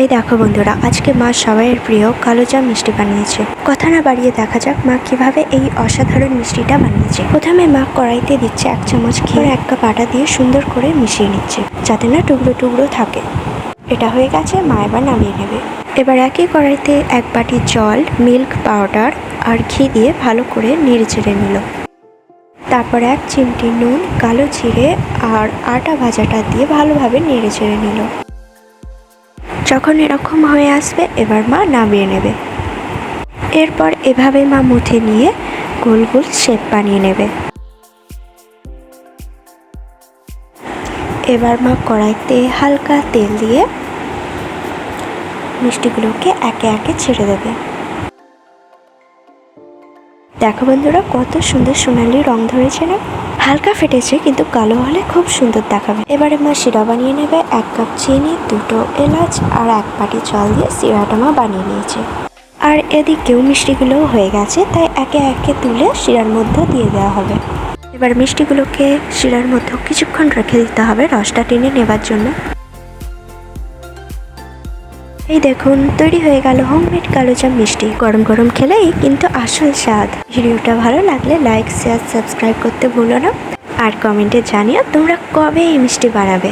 এই দেখো বন্ধুরা, আজকে মা সবাইয়ের প্রিয় কালোজাম মিষ্টি বানিয়েছে। কথা না বাড়িয়ে দেখা যাক মা কিভাবে এই অসাধারণ মিষ্টিটা বানিয়েছে। প্রথমে মা কড়াইতে দিচ্ছে 1 চামচ ঘি, 1 কাপ আটা দিয়ে সুন্দর করে মিশিয়ে নিচ্ছে যাতে না টুকরো টুকরো থাকে। এটা হয়ে গেছে, মা এবার নামিয়ে নেবে। এবার একই কড়াইতে 1 বাটি জল, মিল্ক পাউডার আর ঘি দিয়ে ভালো করে নেড়ে চেড়ে নিল। তারপর 1 চিমটি নুন, কালো জিরে আর আটা ভাজাটা দিয়ে ভালোভাবে নেড়ে চেড়ে নিল। যখন এরকম হয়ে আসবে এবার মা নামিয়ে নেবে। এরপর এভাবে মা মুঠে নিয়ে গোল গোল শেপ বানিয়ে নেবে। এবার মা কড়াইতে হালকা তেল দিয়ে মিষ্টিগুলোকে একে একে ছেড়ে দেবে। দেখো বন্ধুরা, কত সুন্দর সোনালি রং ধরেছে না? হালকা ফেটেছে কিন্তু কালো হলে খুব সুন্দর দেখাবে। এবারে মা শিরা বানিয়ে নেবে। 1 কাপ চিনি, 2টো এলাচ আর 1 বাটি জল দিয়ে শিরাটা মা বানিয়ে নিয়েছে। আর এদিকেও মিষ্টিগুলোও হয়ে গেছে, তাই একে একে তুলে শিরার মধ্যে দিয়ে দেওয়া হবে। এবার মিষ্টিগুলোকে শিরার মধ্যে কিছুক্ষণ রেখে দিতে হবে রসটা টেনে নেবার জন্য। এই দেখুন, তৈরি হয়ে গেল হোমমেড কালোজাম মিষ্টি। গরম গরম খেলেই কিন্তু আসল স্বাদ। ভিডিওটা ভালো লাগলে লাইক, শেয়ার, সাবস্ক্রাইব করতে ভুলো না। আর কমেন্টে জানিও তোমরা কবে এই মিষ্টি বানাবে।